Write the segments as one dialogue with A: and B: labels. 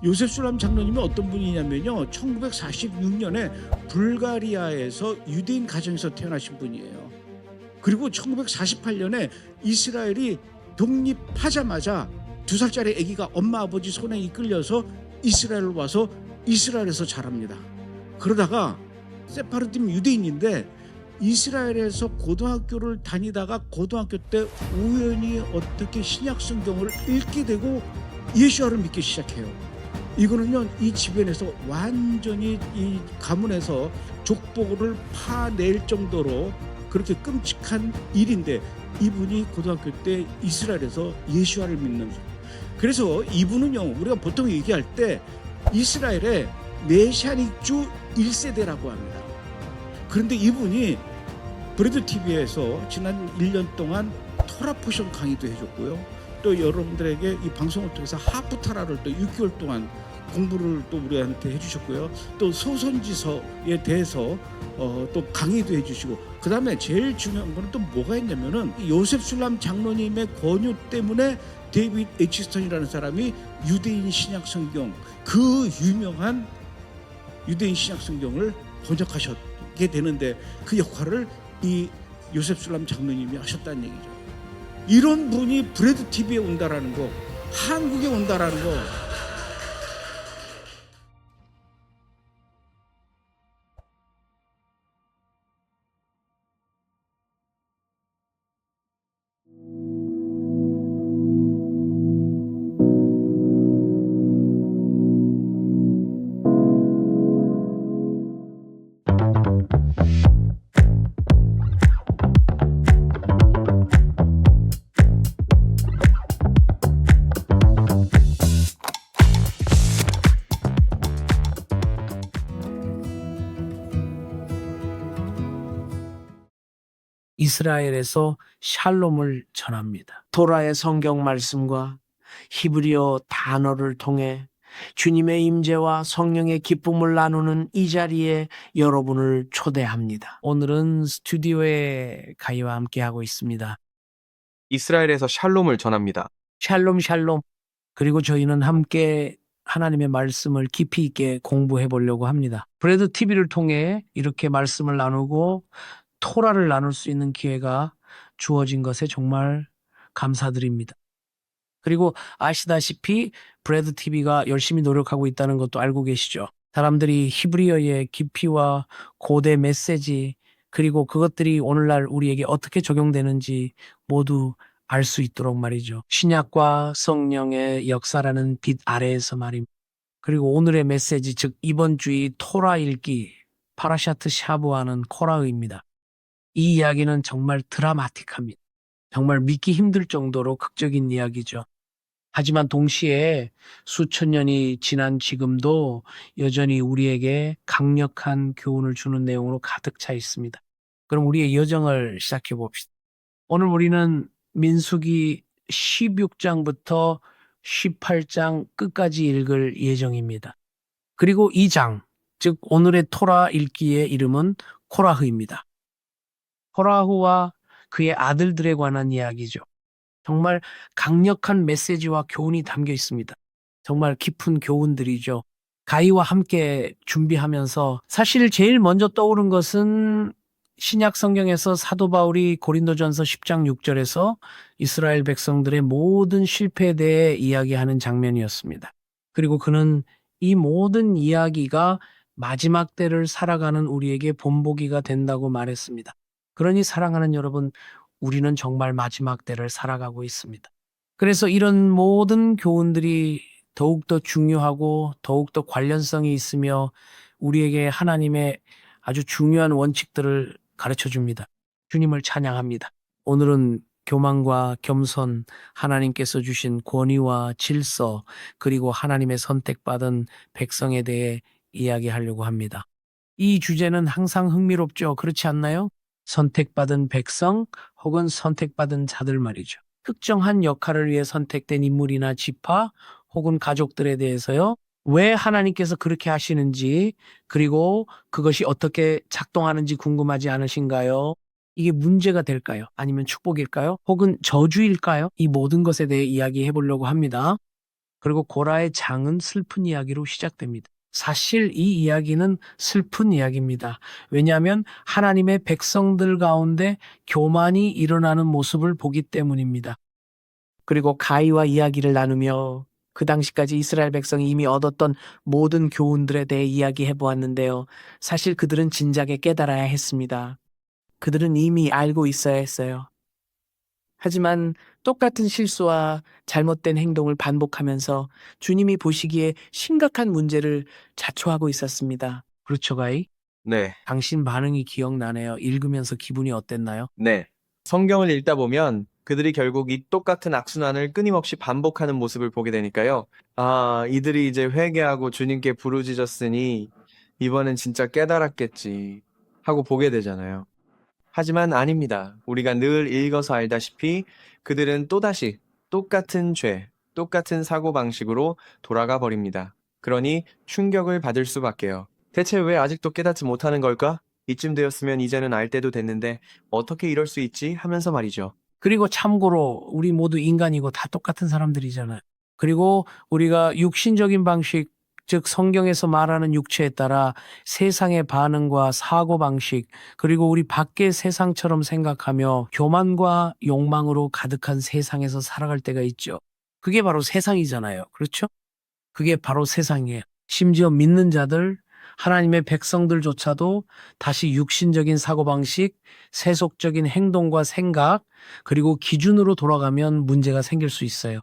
A: 요셉 술람 장로님이 어떤 분이냐면요, 1946년에 불가리아에서 유대인 가정에서 태어나신 분이에요. 그리고 1948년에 이스라엘이 독립하자마자 2살짜리 아기가 엄마 아버지 손에 이끌려서 이스라엘로 와서 이스라엘에서 자랍니다. 그러다가 세파르팀 유대인인데 이스라엘에서 고등학교를 다니다가 고등학교 때 우연히 어떻게 신약 성경을 읽게 되고 예수와를 믿기 시작해요. 이거는요, 이 주변에서 완전히 이 가문에서 족보를 파낼 정도로 그렇게 끔찍한 일인데, 이분이 고등학교 때 이스라엘에서 예수와를 믿는, 그래서 이분은요, 우리가 보통 얘기할 때 이스라엘의 메시아닉주 1세대라고 합니다. 그런데 이분이 브레드 TV에서 지난 1년 동안 토라 포션 강의도 해줬고요. 또 여러분들에게 이 방송을 통해서 하프타라를 또 6개월 동안 공부를 또 우리한테 해주셨고요. 또 소선지서에 대해서 또 강의도 해주시고, 그 다음에 제일 중요한 거는 또 뭐가 있냐면은 요셉 술람 장로님의 권유 때문에 데이빗 에치스턴이라는 사람이 유대인 신약 성경, 그 유명한 유대인 신약 성경을 번역하셨게 되는데, 그 역할을 이 요셉 술람 장로님이 하셨다는 얘기죠. 이런 분이 브레드 TV에 온다라는 거, 한국에 온다라는 거,
B: 이스라엘에서 샬롬을 전합니다. 토라의 성경 말씀과 히브리어 단어를 통해 주님의 임재와 성령의 기쁨을 나누는 이 자리에 여러분을 초대합니다. 오늘은 스튜디오에 가희와 함께하고 있습니다.
C: 이스라엘에서 샬롬을 전합니다.
B: 샬롬 샬롬. 그리고 저희는 함께 하나님의 말씀을 깊이 있게 공부해 보려고 합니다. 브레드 TV를 통해 이렇게 말씀을 나누고 토라를 나눌 수 있는 기회가 주어진 것에 정말 감사드립니다. 그리고 아시다시피 브레드 TV가 열심히 노력하고 있다는 것도 알고 계시죠? 사람들이 히브리어의 깊이와 고대 메시지, 그리고 그것들이 오늘날 우리에게 어떻게 적용되는지 모두 알 수 있도록 말이죠. 신약과 성령의 역사라는 빛 아래에서 말입니다. 그리고 오늘의 메시지, 즉 이번 주의 토라 읽기, 파라샤트 샤브하는 코라의입니다. 이 이야기는 정말 드라마틱합니다. 정말 믿기 힘들 정도로 극적인 이야기죠. 하지만 동시에 수천 년이 지난 지금도 여전히 우리에게 강력한 교훈을 주는 내용으로 가득 차 있습니다. 그럼 우리의 여정을 시작해 봅시다. 오늘 우리는 민수기 16장부터 18장 끝까지 읽을 예정입니다. 그리고 이 장, 즉 오늘의 토라 읽기의 이름은 코라흐입니다. 코라흐와 그의 아들들에 관한 이야기죠. 정말 강력한 메시지와 교훈이 담겨 있습니다. 정말 깊은 교훈들이죠. 가희와 함께 준비하면서 사실 제일 먼저 떠오른 것은 신약 성경에서 사도 바울이 고린도전서 10장 6절에서 이스라엘 백성들의 모든 실패에 대해 이야기하는 장면이었습니다. 그리고 그는 이 모든 이야기가 마지막 때를 살아가는 우리에게 본보기가 된다고 말했습니다. 그러니 사랑하는 여러분, 우리는 정말 마지막 때를 살아가고 있습니다. 그래서 이런 모든 교훈들이 더욱더 중요하고 더욱더 관련성이 있으며 우리에게 하나님의 아주 중요한 원칙들을 가르쳐 줍니다. 주님을 찬양합니다. 오늘은 교만과 겸손, 하나님께서 주신 권위와 질서, 그리고 하나님의 선택받은 백성에 대해 이야기하려고 합니다. 이 주제는 항상 흥미롭죠. 그렇지 않나요? 선택받은 백성 혹은 선택받은 자들 말이죠. 특정한 역할을 위해 선택된 인물이나 지파 혹은 가족들에 대해서요. 왜 하나님께서 그렇게 하시는지, 그리고 그것이 어떻게 작동하는지 궁금하지 않으신가요? 이게 문제가 될까요? 아니면 축복일까요? 혹은 저주일까요? 이 모든 것에 대해 이야기해 보려고 합니다. 그리고 고라의 장은 슬픈 이야기로 시작됩니다. 사실 이 이야기는 슬픈 이야기입니다. 왜냐하면 하나님의 백성들 가운데 교만이 일어나는 모습을 보기 때문입니다. 그리고 가이와 이야기를 나누며 그 당시까지 이스라엘 백성이 이미 얻었던 모든 교훈들에 대해 이야기해 보았는데요. 사실 그들은 진작에 깨달아야 했습니다. 그들은 이미 알고 있어야 했어요. 하지만 똑같은 실수와 잘못된 행동을 반복하면서 주님이 보시기에 심각한 문제를 자초하고 있었습니다. 그렇죠, 가이?
C: 네.
B: 당신 반응이 기억나네요. 읽으면서 기분이 어땠나요?
C: 네. 성경을 읽다 보면 그들이 결국 이 똑같은 악순환을 끊임없이 반복하는 모습을 보게 되니까요. 아, 이들이 이제 회개하고 주님께 부르짖었으니 이번엔 진짜 깨달았겠지 하고 보게 되잖아요. 하지만 아닙니다. 우리가 늘 읽어서 알다시피 그들은 또다시 똑같은 죄, 똑같은 사고방식으로 돌아가 버립니다. 그러니 충격을 받을 수밖에요. 대체 왜 아직도 깨닫지 못하는 걸까? 이쯤 되었으면 이제는 알 때도 됐는데 어떻게 이럴 수 있지? 하면서 말이죠.
B: 그리고 참고로 우리 모두 인간이고 다 똑같은 사람들이잖아요. 그리고 우리가 육신적인 방식, 즉 성경에서 말하는 육체에 따라 세상의 반응과 사고방식, 그리고 우리 밖의 세상처럼 생각하며 교만과 욕망으로 가득한 세상에서 살아갈 때가 있죠. 그게 바로 세상이잖아요. 그렇죠? 그게 바로 세상이에요. 심지어 믿는 자들, 하나님의 백성들조차도 다시 육신적인 사고방식, 세속적인 행동과 생각, 그리고 기준으로 돌아가면 문제가 생길 수 있어요.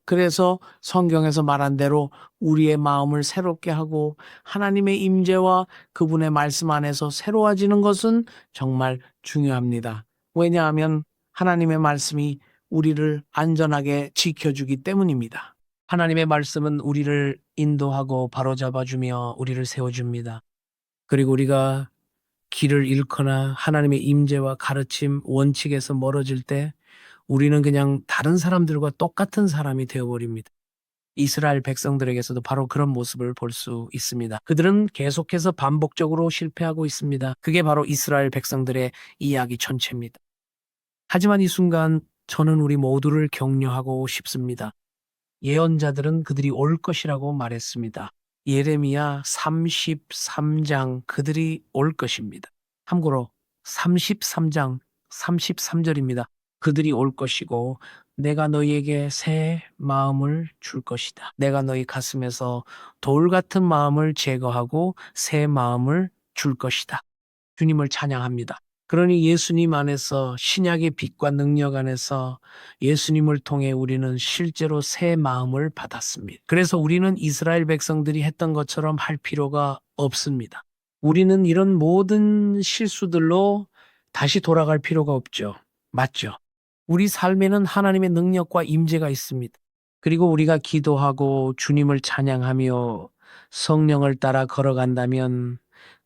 B: 그래서 성경에서 말한 대로 우리의 마음을 새롭게 하고 하나님의 임재와 그분의 말씀 안에서 새로워지는 것은 정말 중요합니다. 왜냐하면 하나님의 말씀이 우리를 안전하게 지켜주기 때문입니다. 하나님의 말씀은 우리를 인도하고 바로잡아주며 우리를 세워줍니다. 그리고 우리가 길을 잃거나 하나님의 임재와 가르침, 원칙에서 멀어질 때 우리는 그냥 다른 사람들과 똑같은 사람이 되어버립니다. 이스라엘 백성들에게서도 바로 그런 모습을 볼 수 있습니다. 그들은 계속해서 반복적으로 실패하고 있습니다. 그게 바로 이스라엘 백성들의 이야기 전체입니다. 하지만 이 순간 저는 우리 모두를 격려하고 싶습니다. 예언자들은 그들이 올 것이라고 말했습니다. 예레미야 33장 그들이 올 것입니다. 참고로 33장 33절입니다. 그들이 올 것이고 내가 너희에게 새 마음을 줄 것이다. 내가 너희 가슴에서 돌 같은 마음을 제거하고 새 마음을 줄 것이다. 주님을 찬양합니다. 그러니 예수님 안에서 신약의 빛과 능력 안에서 예수님을 통해 우리는 실제로 새 마음을 받았습니다. 그래서 우리는 이스라엘 백성들이 했던 것처럼 할 필요가 없습니다. 우리는 이런 모든 실수들로 다시 돌아갈 필요가 없죠. 맞죠? 우리 삶에는 하나님의 능력과 임재가 있습니다. 그리고 우리가 기도하고 주님을 찬양하며 성령을 따라 걸어간다면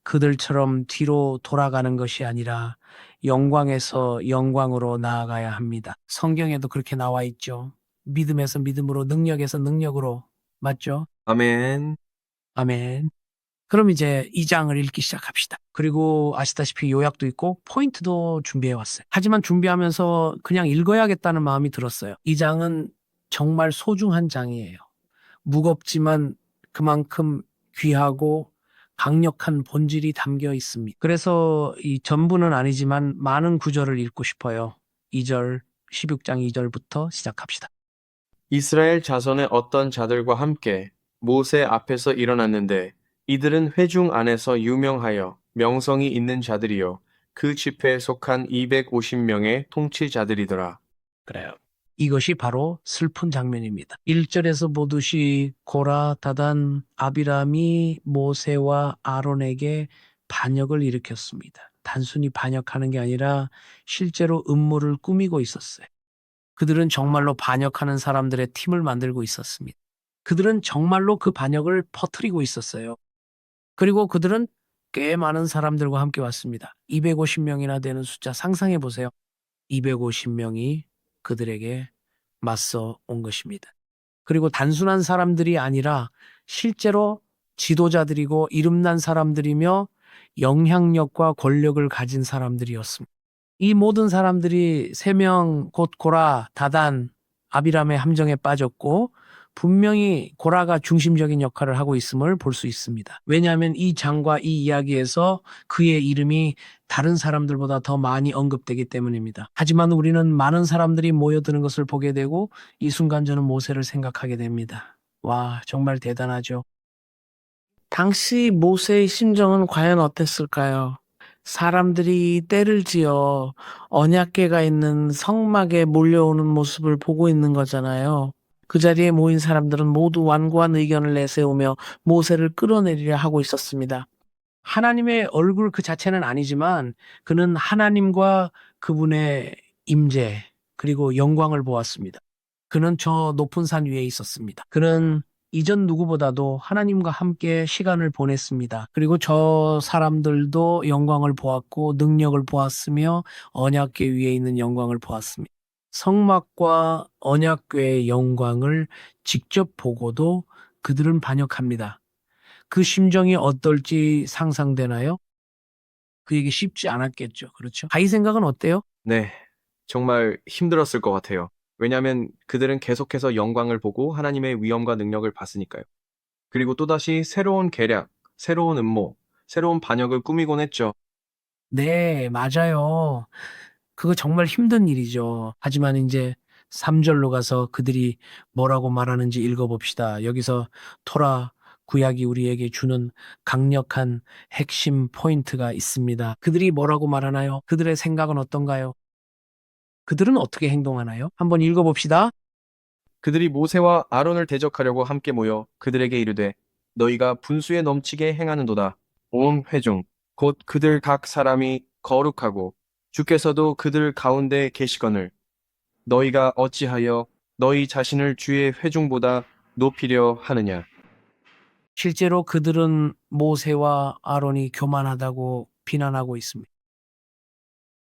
B: 그들처럼 뒤로 돌아가는 것이 아니라 영광에서 영광으로 나아가야 합니다. 성경에도 그렇게 나와 있죠. 믿음에서 믿음으로, 능력에서 능력으로. 맞죠?
C: 아멘.
B: 아멘. 그럼 이제 2장을 읽기 시작합시다. 그리고 아시다시피 요약도 있고 포인트도 준비해 왔어요. 하지만 준비하면서 그냥 읽어야겠다는 마음이 들었어요. 2장은 정말 소중한 장이에요. 무겁지만 그만큼 귀하고 강력한 본질이 담겨 있습니다. 그래서 이 전부는 아니지만 많은 구절을 읽고 싶어요. 2절, 16장 2절부터 시작합시다.
C: 이스라엘 자손의 어떤 자들과 함께 모세 앞에서 일어났는데 이들은 회중 안에서 유명하여 명성이 있는 자들이요 그 집회에 속한 250명의 통치자들이더라.
B: 그래요. 이것이 바로 슬픈 장면입니다. 1절에서 보듯이 고라, 다단, 아비람이 모세와 아론에게 반역을 일으켰습니다. 단순히 반역하는 게 아니라 실제로 음모를 꾸미고 있었어요. 그들은 정말로 반역하는 사람들의 팀을 만들고 있었습니다. 그들은 정말로 그 반역을 퍼뜨리고 있었어요. 그리고 그들은 꽤 많은 사람들과 함께 왔습니다. 250명이나 되는 숫자 상상해 보세요. 250명이 그들에게 맞서 온 것입니다. 그리고 단순한 사람들이 아니라 실제로 지도자들이고 이름난 사람들이며 영향력과 권력을 가진 사람들이었습니다. 이 모든 사람들이 3명 곧 고라, 다단, 아비람의 함정에 빠졌고 분명히 고라가 중심적인 역할을 하고 있음을 볼 수 있습니다. 왜냐하면 이 장과 이 이야기에서 그의 이름이 다른 사람들보다 더 많이 언급되기 때문입니다. 하지만 우리는 많은 사람들이 모여드는 것을 보게 되고 이 순간 저는 모세를 생각하게 됩니다. 와, 정말 대단하죠. 당시 모세의 심정은 과연 어땠을까요? 사람들이 때를 지어 언약궤가 있는 성막에 몰려오는 모습을 보고 있는 거잖아요. 그 자리에 모인 사람들은 모두 완고한 의견을 내세우며 모세를 끌어내리려 하고 있었습니다. 하나님의 얼굴 그 자체는 아니지만 그는 하나님과 그분의 임재 그리고 영광을 보았습니다. 그는 저 높은 산 위에 있었습니다. 그는 이전 누구보다도 하나님과 함께 시간을 보냈습니다. 그리고 저 사람들도 영광을 보았고 능력을 보았으며 언약궤 위에 있는 영광을 보았습니다. 성막과 언약궤의 영광을 직접 보고도 그들은 반역합니다. 그 심정이 어떨지 상상되나요? 그에게 쉽지 않았겠죠. 그렇죠? 가히 생각은 어때요?
C: 네, 정말 힘들었을 것 같아요. 왜냐하면 그들은 계속해서 영광을 보고 하나님의 위엄과 능력을 봤으니까요. 그리고 또다시 새로운 계략, 새로운 음모, 새로운 반역을 꾸미곤 했죠.
B: 네, 맞아요. 그거 정말 힘든 일이죠. 하지만 이제 3절로 가서 그들이 뭐라고 말하는지 읽어봅시다. 여기서 토라 구약이 우리에게 주는 강력한 핵심 포인트가 있습니다. 그들이 뭐라고 말하나요? 그들의 생각은 어떤가요? 그들은 어떻게 행동하나요? 한번 읽어봅시다.
C: 그들이 모세와 아론을 대적하려고 함께 모여 그들에게 이르되 너희가 분수에 넘치게 행하는도다. 온 회중 곧 그들 각 사람이 거룩하고 주께서도 그들 가운데 계시거늘 너희가 어찌하여 너희 자신을 주의 회중보다 높이려 하느냐.
B: 실제로 그들은 모세와 아론이 교만하다고 비난하고 있습니다.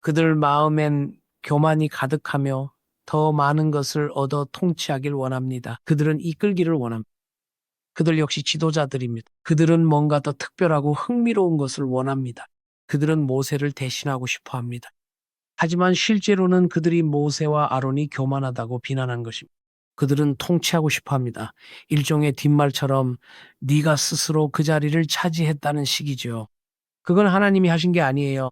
B: 그들 마음엔 교만이 가득하며 더 많은 것을 얻어 통치하길 원합니다. 그들은 이끌기를 원합니다. 그들 역시 지도자들입니다. 그들은 뭔가 더 특별하고 흥미로운 것을 원합니다. 그들은 모세를 대신하고 싶어 합니다. 하지만 실제로는 그들이 모세와 아론이 교만하다고 비난한 것입니다. 그들은 통치하고 싶어 합니다. 일종의 뒷말처럼 네가 스스로 그 자리를 차지했다는 식이죠. 그건 하나님이 하신 게 아니에요.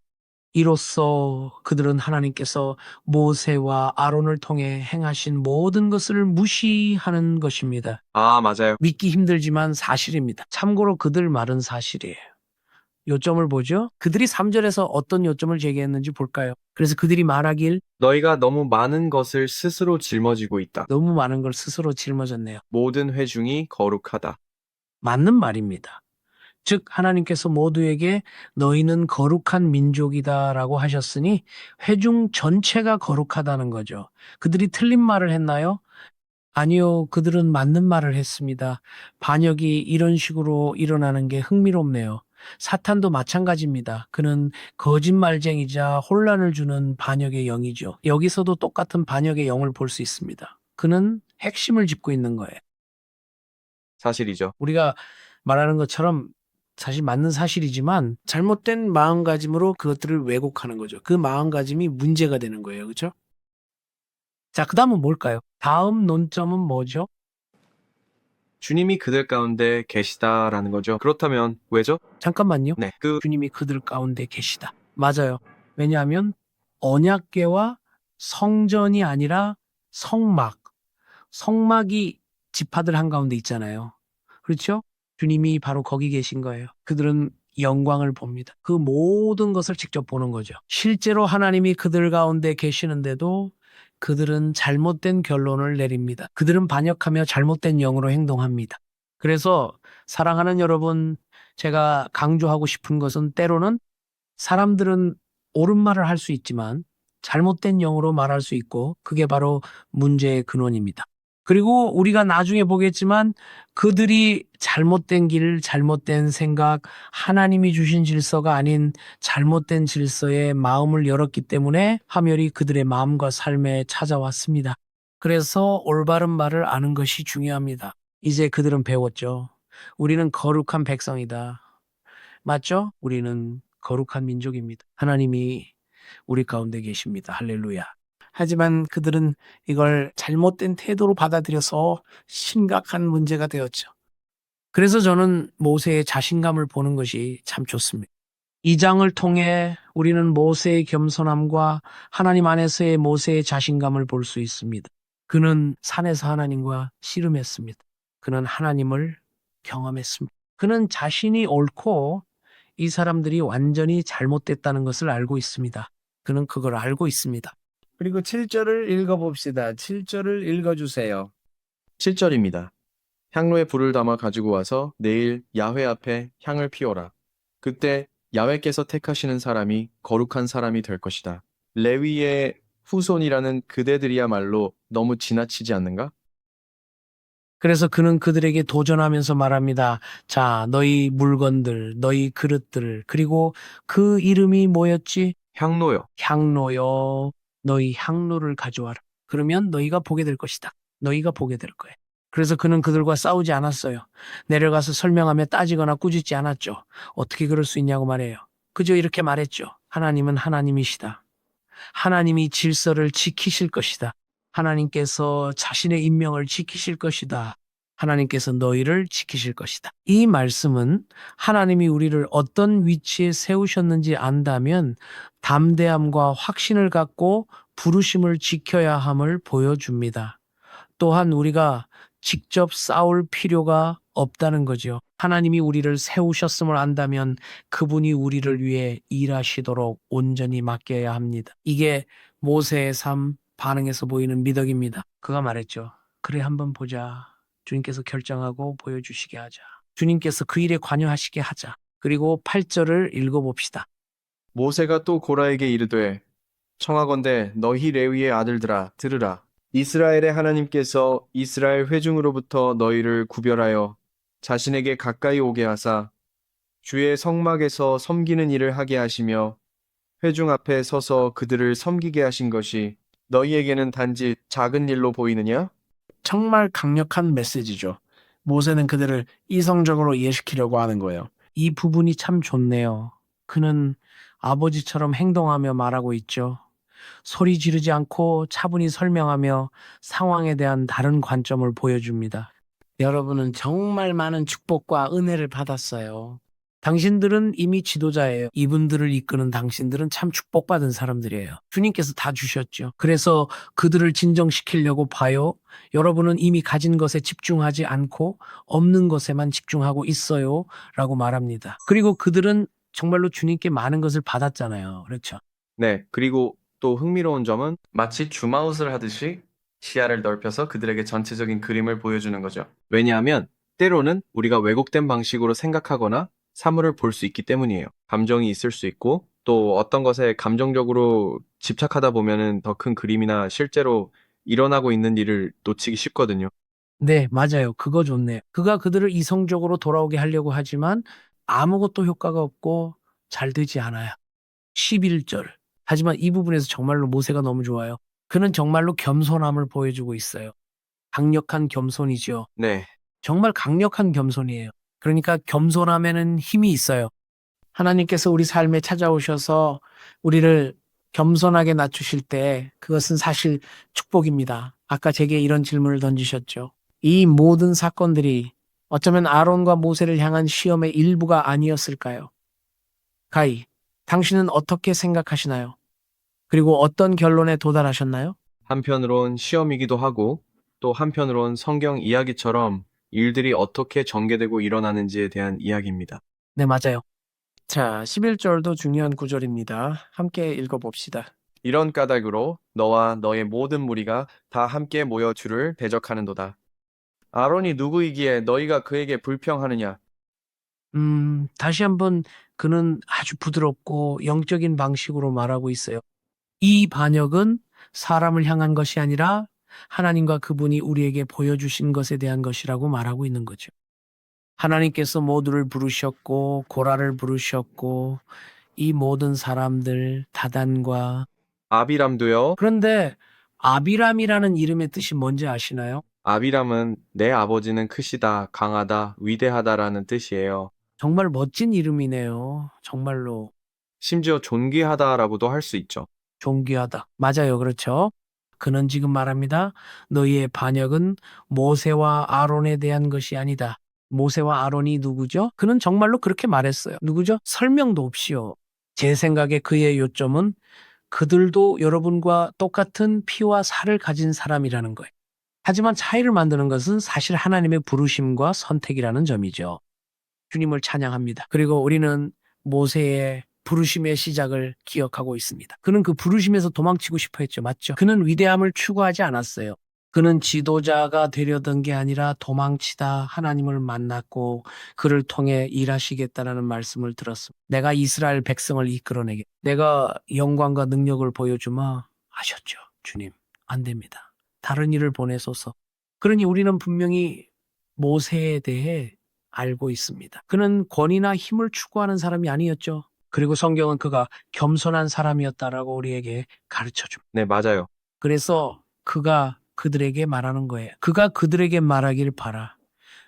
B: 이로써 그들은 하나님께서 모세와 아론을 통해 행하신 모든 것을 무시하는 것입니다.
C: 아, 맞아요.
B: 믿기 힘들지만 사실입니다. 참고로 그들 말은 사실이에요. 요점을 보죠. 그들이 3절에서 어떤 요점을 제기했는지 볼까요? 그래서 그들이 말하길
C: 너희가 너무 많은 것을 스스로 짊어지고 있다.
B: 너무 많은 걸 스스로 짊어졌네요.
C: 모든 회중이 거룩하다.
B: 맞는 말입니다. 즉 하나님께서 모두에게 너희는 거룩한 민족이다라고 하셨으니 회중 전체가 거룩하다는 거죠. 그들이 틀린 말을 했나요? 아니요, 그들은 맞는 말을 했습니다. 반역이 이런 식으로 일어나는 게 흥미롭네요. 사탄도 마찬가지입니다. 그는 거짓말쟁이자 혼란을 주는 반역의 영이죠. 여기서도 똑같은 반역의 영을 볼 수 있습니다. 그는 핵심을 짚고 있는 거예요.
C: 사실이죠.
B: 우리가 말하는 것처럼 사실 맞는 사실이지만 잘못된 마음가짐으로 그것들을 왜곡하는 거죠. 그 마음가짐이 문제가 되는 거예요. 그렇죠? 자, 그다음은 뭘까요? 다음 논점은 뭐죠?
C: 주님이 그들 가운데 계시다라는 거죠. 그렇다면 왜죠?
B: 잠깐만요.
C: 네,
B: 주님이 그들 가운데 계시다. 맞아요. 왜냐하면 언약궤와 성전이 아니라 성막, 성막이 지파들 한가운데 있잖아요. 그렇죠? 주님이 바로 거기 계신 거예요. 그들은 영광을 봅니다. 그 모든 것을 직접 보는 거죠. 실제로 하나님이 그들 가운데 계시는데도 그들은 잘못된 결론을 내립니다. 그들은 반역하며 잘못된 영으로 행동합니다. 그래서 사랑하는 여러분, 제가 강조하고 싶은 것은 때로는 사람들은 옳은 말을 할 수 있지만 잘못된 영으로 말할 수 있고 그게 바로 문제의 근원입니다. 그리고 우리가 나중에 보겠지만 그들이 잘못된 길, 잘못된 생각, 하나님이 주신 질서가 아닌 잘못된 질서에 마음을 열었기 때문에 파멸이 그들의 마음과 삶에 찾아왔습니다. 그래서 올바른 말을 아는 것이 중요합니다. 이제 그들은 배웠죠. 우리는 거룩한 백성이다. 맞죠? 우리는 거룩한 민족입니다. 하나님이 우리 가운데 계십니다. 할렐루야. 하지만 그들은 이걸 잘못된 태도로 받아들여서 심각한 문제가 되었죠. 그래서 저는 모세의 자신감을 보는 것이 참 좋습니다. 이 장을 통해 우리는 모세의 겸손함과 하나님 안에서의 모세의 자신감을 볼 수 있습니다. 그는 산에서 하나님과 씨름했습니다. 그는 하나님을 경험했습니다. 그는 자신이 옳고 이 사람들이 완전히 잘못됐다는 것을 알고 있습니다. 그는 그걸 알고 있습니다. 그리고 7절을 읽어봅시다. 7절을 읽어주세요.
C: 7절입니다. 향로에 불을 담아 가지고 와서 내일 야훼 앞에 향을 피워라. 그때 야훼께서 택하시는 사람이 거룩한 사람이 될 것이다. 레위의 후손이라는 그대들이야말로 너무 지나치지 않는가?
B: 그래서 그는 그들에게 도전하면서 말합니다. 자, 너희 물건들, 너희 그릇들, 그리고 그 이름이 뭐였지?
C: 향로요.
B: 향로요. 너희 향로를 가져와라. 그러면 너희가 보게 될 것이다. 너희가 보게 될 거예요. 그래서 그는 그들과 싸우지 않았어요. 내려가서 설명하며 따지거나 꾸짖지 않았죠. 어떻게 그럴 수 있냐고 말해요. 그저 이렇게 말했죠. 하나님은 하나님이시다. 하나님이 질서를 지키실 것이다. 하나님께서 자신의 인명을 지키실 것이다. 하나님께서 너희를 지키실 것이다. 이 말씀은 하나님이 우리를 어떤 위치에 세우셨는지 안다면 담대함과 확신을 갖고 부르심을 지켜야 함을 보여줍니다. 또한 우리가 직접 싸울 필요가 없다는 거죠. 하나님이 우리를 세우셨음을 안다면 그분이 우리를 위해 일하시도록 온전히 맡겨야 합니다. 이게 모세의 삶 반응에서 보이는 미덕입니다. 그가 말했죠. 그래 한번 보자. 주님께서 결정하고 보여주시게 하자. 주님께서 그 일에 관여하시게 하자. 그리고 8절을 읽어봅시다.
C: 모세가 또 고라에게 이르되 청하건대 너희 레위의 아들들아 들으라. 이스라엘의 하나님께서 이스라엘 회중으로부터 너희를 구별하여 자신에게 가까이 오게 하사 주의 성막에서 섬기는 일을 하게 하시며 회중 앞에 서서 그들을 섬기게 하신 것이 너희에게는 단지 작은 일로 보이느냐?
B: 정말 강력한 메시지죠. 모세는 그들을 이성적으로 이해시키려고 하는 거예요. 이 부분이 참 좋네요. 그는 아버지처럼 행동하며 말하고 있죠. 소리 지르지 않고 차분히 설명하며 상황에 대한 다른 관점을 보여줍니다. 여러분은 정말 많은 축복과 은혜를 받았어요. 당신들은 이미 지도자예요. 이분들을 이끄는 당신들은 참 축복받은 사람들이에요. 주님께서 다 주셨죠. 그래서 그들을 진정시키려고 봐요. 여러분은 이미 가진 것에 집중하지 않고 없는 것에만 집중하고 있어요. 라고 말합니다. 그리고 그들은 정말로 주님께 많은 것을 받았잖아요. 그렇죠.
C: 네, 그리고 또 흥미로운 점은 마치 줌아웃을 하듯이 시야를 넓혀서 그들에게 전체적인 그림을 보여주는 거죠. 왜냐하면 때로는 우리가 왜곡된 방식으로 생각하거나 사물을 볼 수 있기 때문이에요. 감정이 있을 수 있고 또 어떤 것에 감정적으로 집착하다 보면은 더 큰 그림이나 실제로 일어나고 있는 일을 놓치기 쉽거든요.
B: 네, 맞아요. 그거 좋네요. 그가 그들을 이성적으로 돌아오게 하려고 하지만 아무것도 효과가 없고 잘 되지 않아요. 11절. 하지만 이 부분에서 정말로 모세가 너무 좋아요. 그는 정말로 겸손함을 보여주고 있어요. 강력한 겸손이죠.
C: 네,
B: 정말 강력한 겸손이에요. 그러니까 겸손함에는 힘이 있어요. 하나님께서 우리 삶에 찾아오셔서 우리를 겸손하게 낮추실 때 그것은 사실 축복입니다. 아까 제게 이런 질문을 던지셨죠. 이 모든 사건들이 어쩌면 아론과 모세를 향한 시험의 일부가 아니었을까요? 가히, 당신은 어떻게 생각하시나요? 그리고 어떤 결론에 도달하셨나요?
C: 한편으론 시험이기도 하고 또 한편으론 성경 이야기처럼 일들이 어떻게 전개되고 일어나는지에 대한 이야기입니다.
B: 네, 맞아요. 자, 11절도 중요한 구절입니다. 함께 읽어봅시다.
C: 이런 까닭으로 너와 너의 모든 무리가 다 함께 모여 주를 대적하는도다. 아론이 누구이기에 너희가 그에게 불평하느냐?
B: 다시 한번 그는 아주 부드럽고 영적인 방식으로 말하고 있어요. 이 반역은 사람을 향한 것이 아니라 하나님과 그분이 우리에게 보여주신 것에 대한 것이라고 말하고 있는 거죠. 하나님께서 모두를 부르셨고 고라를 부르셨고 이 모든 사람들 다단과
C: 아비람도요.
B: 그런데 아비람이라는 이름의 뜻이 뭔지 아시나요?
C: 아비람은 내 아버지는 크시다, 강하다, 위대하다라는 뜻이에요.
B: 정말 멋진 이름이네요. 정말로
C: 심지어 존귀하다라고도 할 수 있죠.
B: 존귀하다. 맞아요. 그렇죠. 그는 지금 말합니다. 너희의 반역은 모세와 아론에 대한 것이 아니다. 모세와 아론이 누구죠? 그는 정말로 그렇게 말했어요. 누구죠? 설명도 없이요. 제 생각에 그의 요점은 그들도 여러분과 똑같은 피와 살을 가진 사람이라는 거예요. 하지만 차이를 만드는 것은 사실 하나님의 부르심과 선택이라는 점이죠. 주님을 찬양합니다. 그리고 우리는 모세의 부르심의 시작을 기억하고 있습니다. 그는 그 부르심에서 도망치고 싶어 했죠. 맞죠? 그는 위대함을 추구하지 않았어요. 그는 지도자가 되려던 게 아니라 도망치다 하나님을 만났고 그를 통해 일하시겠다라는 말씀을 들었습니다. 내가 이스라엘 백성을 이끌어내게. 내가 영광과 능력을 보여주마 하셨죠. 주님, 안 됩니다. 다른 일을 보내소서. 그러니 우리는 분명히 모세에 대해 알고 있습니다. 그는 권위나 힘을 추구하는 사람이 아니었죠. 그리고 성경은 그가 겸손한 사람이었다라고 우리에게 가르쳐 줍니다.
C: 네, 맞아요.
B: 그래서 그가 그들에게 말하는 거예요. 그가 그들에게 말하길 바라.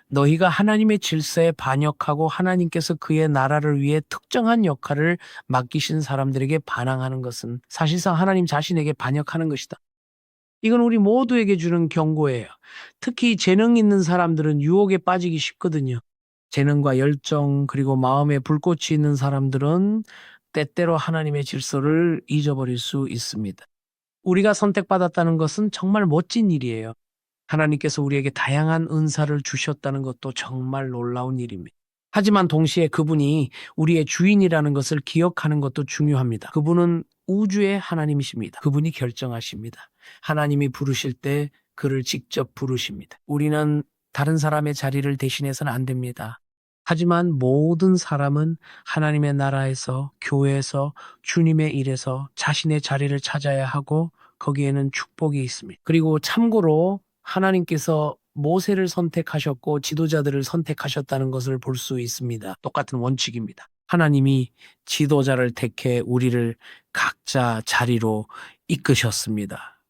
B: 너희가 하나님의 질서에 반역하고 하나님께서 그의 나라를 위해 특정한 역할을 맡기신 사람들에게 반항하는 것은 사실상 하나님 자신에게 반역하는 것이다. 이건 우리 모두에게 주는 경고예요. 특히 재능 있는 사람들은 유혹에 빠지기 쉽거든요. 재능과 열정 그리고 마음에 불꽃이 있는 사람들은 때때로 하나님의 질서를 잊어버릴 수 있습니다. 우리가 선택받았다는 것은 정말 멋진 일이에요. 하나님께서 우리에게 다양한 은사를 주셨다는 것도 정말 놀라운 일입니다. 하지만 동시에 그분이 우리의 주인이라는 것을 기억하는 것도 중요합니다. 그분은 우주의 하나님이십니다. 그분이 결정하십니다. 하나님이 부르실 때 그를 직접 부르십니다. 우리는 다른 사람의 자리를 대신해서는 안 됩니다. 하지만 모든 사람은 하나님의 나라에서, 교회에서, 주님의 일에서 자신의 자리를 찾아야 하고 거기에는 축복이 있습니다. 그리고 참고로 하나님께서 모세를 선택하셨고 지도자들을 선택하셨다는 것을 볼 수 있습니다. 똑같은 원칙입니다. 하나님이 지도자를 택해 우리를 각자 자리로 이끄셨습니다.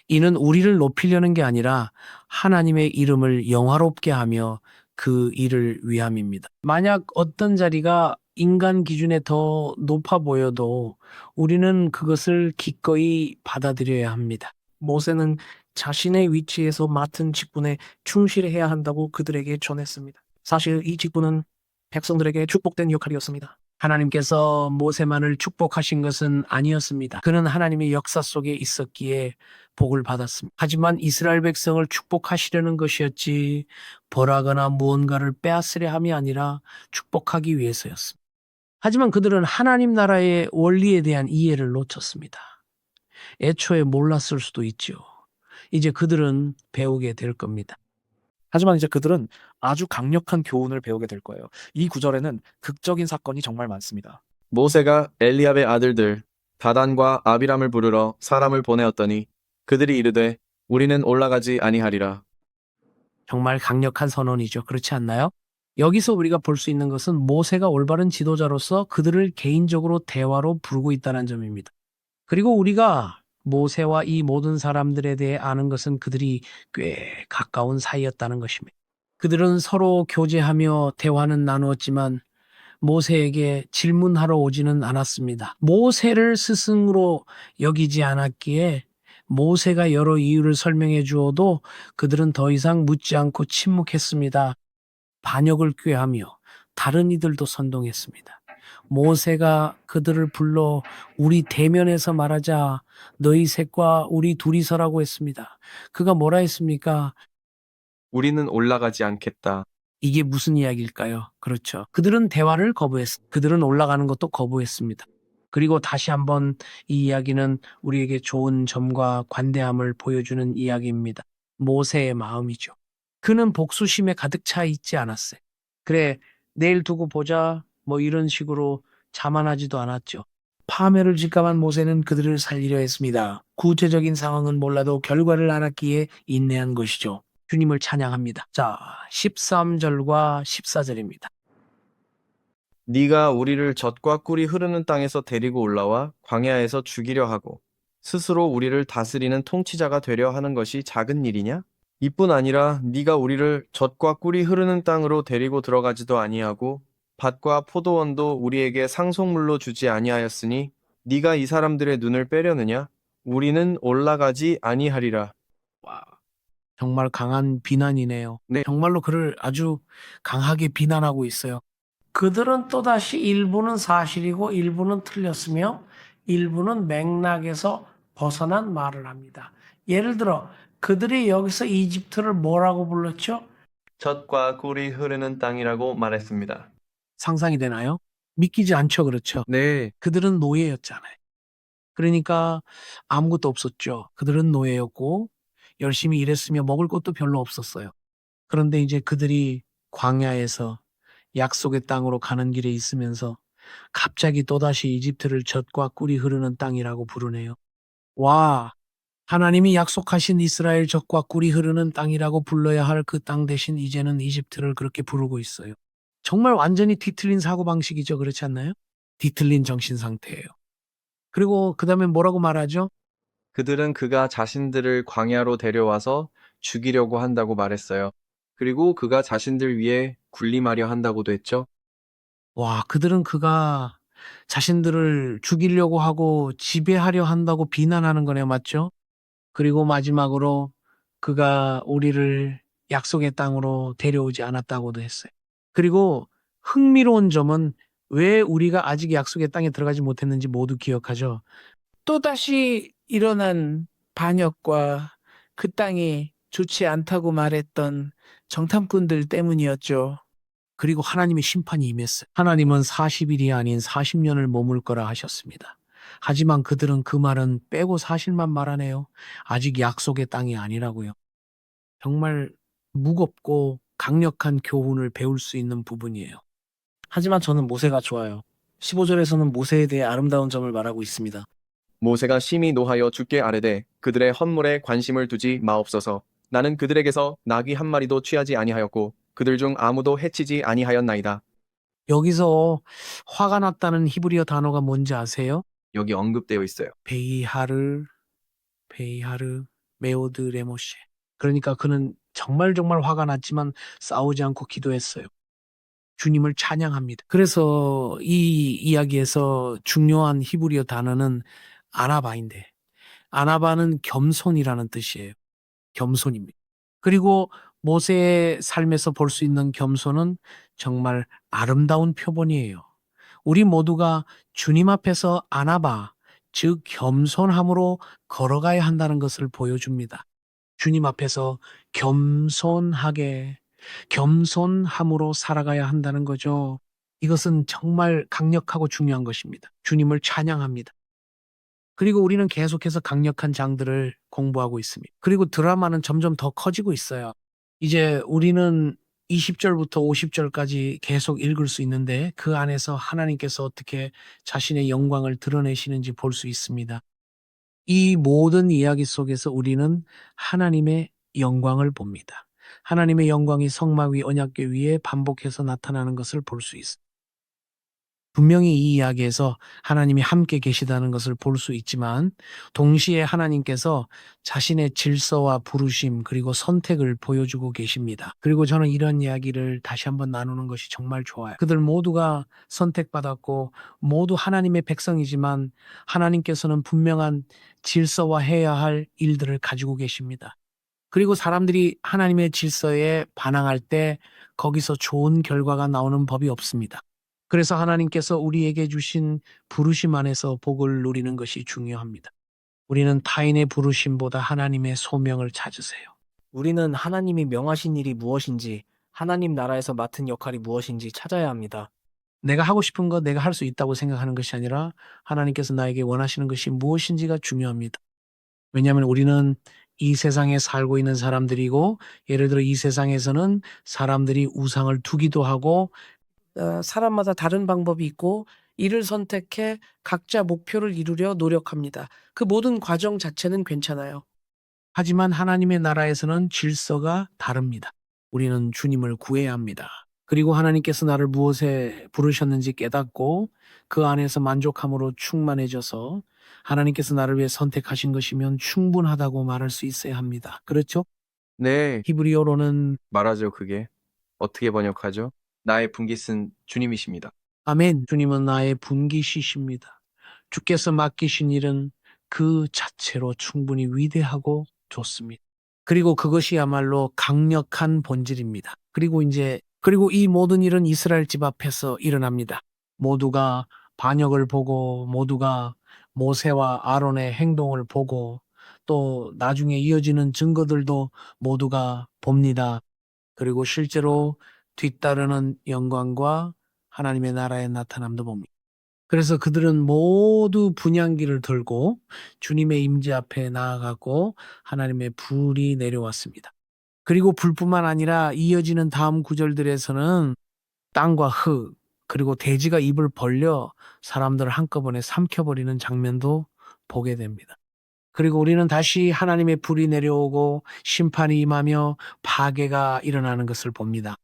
B: 이는 우리를 높이려는 게 아니라 하나님의 이름을 영화롭게 하며 그 일을 위함입니다. 만약 어떤 자리가 인간 기준에 더 높아 보여도 우리는 그것을 기꺼이 받아들여야 합니다. 모세는 자신의 위치에서 맡은 직분에 충실해야 한다고 그들에게 전했습니다. 사실 이 직분은 백성들에게 축복된 역할이었습니다. 하나님께서 모세만을 축복하신 것은 아니었습니다. 그는 하나님의 역사 속에 있었기에 복을 받았습니다. 하지만 이스라엘 백성을 축복하시려는 것이었지 벌하거나 무언가를 빼앗으려 함이 아니라 축복하기 위해서였습니다. 하지만 그들은 하나님 나라의 원리에 대한 이해를 놓쳤습니다. 애초에 몰랐을 수도 있죠. 이제 그들은 배우게 될 겁니다.
D: 하지만 이제 그들은 아주 강력한 교훈을 배우게 될 거예요. 이 구절에는 극적인 사건이 정말 많습니다.
C: 모세가 엘리압의 아들들 다단과 아비람을 부르러 사람을 보내었더니 그들이 이르되 우리는 올라가지 아니하리라.
B: 정말 강력한 선언이죠. 그렇지 않나요? 여기서 우리가 볼 수 있는 것은 모세가 올바른 지도자로서 그들을 개인적으로 대화로 부르고 있다는 점입니다. 그리고 우리가 모세와 이 모든 사람들에 대해 아는 것은 그들이 꽤 가까운 사이였다는 것입니다. 그들은 서로 교제하며 대화는 나누었지만 모세에게 질문하러 오지는 않았습니다. 모세를 스승으로 여기지 않았기에 모세가 여러 이유를 설명해 주어도 그들은 더 이상 묻지 않고 침묵했습니다. 반역을 꾀하며 다른 이들도 선동했습니다. 모세가 그들을 불러 우리 대면에서 말하자 너희 셋과 우리 둘이서라고 했습니다. 그가 뭐라 했습니까?
C: 우리는 올라가지 않겠다.
B: 이게 무슨 이야기일까요? 그렇죠. 그들은 대화를 거부했습니다. 그들은 올라가는 것도 거부했습니다. 그리고 다시 한번 이 이야기는 우리에게 좋은 점과 관대함을 보여주는 이야기입니다. 모세의 마음이죠. 그는 복수심에 가득 차 있지 않았어요. 그래, 내일 두고 보자. 뭐 이런 식으로 자만하지도 않았죠. 파멸을 직감한 모세는 그들을 살리려 했습니다. 구체적인 상황은 몰라도 결과를 알았기에 인내한 것이죠. 주님을 찬양합니다. 자, 13절과 14절입니다.
C: 네가 우리를 젖과 꿀이 흐르는 땅에서 데리고 올라와 광야에서 죽이려 하고 스스로 우리를 다스리는 통치자가 되려 하는 것이 작은 일이냐? 이뿐 아니라 네가 우리를 젖과 꿀이 흐르는 땅으로 데리고 들어가지도 아니하고 밭과 포도원도 우리에게 상속물로 주지 아니하였으니 네가 이 사람들의 눈을 빼려느냐? 우리는 올라가지 아니하리라.
B: 와, 정말 강한 비난이네요.
C: 네.
B: 정말로 그를 아주 강하게 비난하고 있어요. 그들은 또다시 일부는 사실이고 일부는 틀렸으며 일부는 맥락에서 벗어난 말을 합니다. 예를 들어 그들이 여기서 이집트를 뭐라고 불렀죠?
C: 젖과 꿀이 흐르는 땅이라고 말했습니다.
B: 상상이 되나요? 믿기지 않죠, 그렇죠?
C: 네,
B: 그들은 노예였잖아요. 그러니까 아무것도 없었죠. 그들은 노예였고 열심히 일했으며 먹을 것도 별로 없었어요. 그런데 이제 그들이 광야에서 약속의 땅으로 가는 길에 있으면서 갑자기 또다시 이집트를 젖과 꿀이 흐르는 땅이라고 부르네요. 와, 하나님이 약속하신 이스라엘 젖과 꿀이 흐르는 땅이라고 불러야 할 그 땅 대신 이제는 이집트를 그렇게 부르고 있어요. 정말 완전히 뒤틀린 사고방식이죠. 그렇지 않나요? 뒤틀린 정신 상태예요. 그리고 그 다음에 뭐라고 말하죠?
C: 그들은 그가 자신들을 광야로 데려와서 죽이려고 한다고 말했어요. 그리고 그가 자신들 위해 군림하려 한다고도 했죠.
B: 와, 그들은 그가 자신들을 죽이려고 하고 지배하려 한다고 비난하는 거네요. 맞죠? 그리고 마지막으로 그가 우리를 약속의 땅으로 데려오지 않았다고도 했어요. 그리고 흥미로운 점은 왜 우리가 아직 약속의 땅에 들어가지 못했는지 모두 기억하죠. 또다시 일어난 반역과 그 땅이 좋지 않다고 말했던 정탐꾼들 때문이었죠. 그리고 하나님의 심판이 임했어요. 하나님은 40일이 아닌 40년을 머물 거라 하셨습니다. 하지만 그들은 그 말은 빼고 사실만 말하네요. 아직 약속의 땅이 아니라고요. 정말 무겁고 강력한 교훈을 배울 수 있는 부분이에요. 하지만 저는 모세가 좋아요. 15절에서는 모세에 대해 아름다운 점을 말하고 있습니다.
C: 모세가 심히 노하여 주께 아뢰되 그들의 헌물에 관심을 두지 마옵소서. 나는 그들에게서 나귀 한 마리도 취하지 아니하였고 그들 중 아무도 해치지 아니하였나이다.
B: 여기서 화가 났다는 히브리어 단어가 뭔지 아세요?
C: 여기 언급되어 있어요.
B: 베이하르, 메오드 레모셰. 그러니까 그는 정말 화가 났지만 싸우지 않고 기도했어요. 주님을 찬양합니다. 그래서 이 이야기에서 중요한 히브리어 단어는 아나바인데, 아나바는 겸손이라는 뜻이에요. 겸손입니다. 그리고 모세의 삶에서 볼 수 있는 겸손은 정말 아름다운 표본이에요. 우리 모두가 주님 앞에서 아나바, 즉 겸손함으로 걸어가야 한다는 것을 보여줍니다. 주님 앞에서 겸손함으로 살아가야 한다는 거죠. 이것은 정말 강력하고 중요한 것입니다. 주님을 찬양합니다. 그리고 우리는 계속해서 강력한 장들을 공부하고 있습니다. 그리고 드라마는 점점 더 커지고 있어요. 이제 우리는 20절부터 50절까지 계속 읽을 수 있는데 그 안에서 하나님께서 어떻게 자신의 영광을 드러내시는지 볼 수 있습니다. 이 모든 이야기 속에서 우리는 하나님의 영광을 봅니다. 하나님의 영광이 성막 위 언약궤 위에 반복해서 나타나는 것을 볼 수 있습니다. 분명히 이 이야기에서 하나님이 함께 계시다는 것을 볼 수 있지만 동시에 하나님께서 자신의 질서와 부르심 그리고 선택을 보여주고 계십니다. 그리고 저는 이런 이야기를 다시 한번 나누는 것이 정말 좋아요. 그들 모두가 선택받았고 모두 하나님의 백성이지만 하나님께서는 분명한 질서와 해야 할 일들을 가지고 계십니다. 그리고 사람들이 하나님의 질서에 반항할 때 거기서 좋은 결과가 나오는 법이 없습니다. 그래서 하나님께서 우리에게 주신 부르심 안에서 복을 누리는 것이 중요합니다. 우리는 타인의 부르심보다 하나님의 소명을 찾으세요.
D: 우리는 하나님이 명하신 일이 무엇인지, 하나님 나라에서 맡은 역할이 무엇인지 찾아야 합니다.
B: 내가 하고 싶은 거 내가 할 수 있다고 생각하는 것이 아니라 하나님께서 나에게 원하시는 것이 무엇인지가 중요합니다. 왜냐하면 우리는 이 세상에 살고 있는 사람들이고 예를 들어 이 세상에서는 사람들이 우상을 두기도 하고 사람마다 다른 방법이 있고 이를 선택해 각자 목표를 이루려 노력합니다. 그 모든 과정 자체는 괜찮아요. 하지만 하나님의 나라에서는 질서가 다릅니다. 우리는 주님을 구해야 합니다. 그리고 하나님께서 나를 무엇에 부르셨는지 깨닫고 그 안에서 만족함으로 충만해져서 하나님께서 나를 위해 선택하신 것이면 충분하다고 말할 수 있어야 합니다. 그렇죠?
C: 네,
B: 히브리어로는
C: 말하죠, 그게. 어떻게 번역하죠? 나의 분깃은 주님이십니다.
B: 아멘. 주님은 나의 분기시십니다. 주께서 맡기신 일은 그 자체로 충분히 위대하고 좋습니다. 그리고 그것이야말로 강력한 본질입니다. 그리고 이 모든 일은 이스라엘 집 앞에서 일어납니다. 모두가 반역을 보고 모두가 모세와 아론의 행동을 보고 또 나중에 이어지는 증거들도 모두가 봅니다. 그리고 실제로 뒤따르는 영광과 하나님의 나라의 나타남도 봅니다. 그래서 그들은 모두 분향기를 들고 주님의 임재 앞에 나아가고 하나님의 불이 내려왔습니다. 그리고 불뿐만 아니라 이어지는 다음 구절들에서는 땅과 흙 그리고 대지가 입을 벌려 사람들을 한꺼번에 삼켜버리는 장면도 보게 됩니다. 그리고 우리는 다시 하나님의 불이 내려오고 심판이 임하며 파괴가 일어나는 것을 봅니다.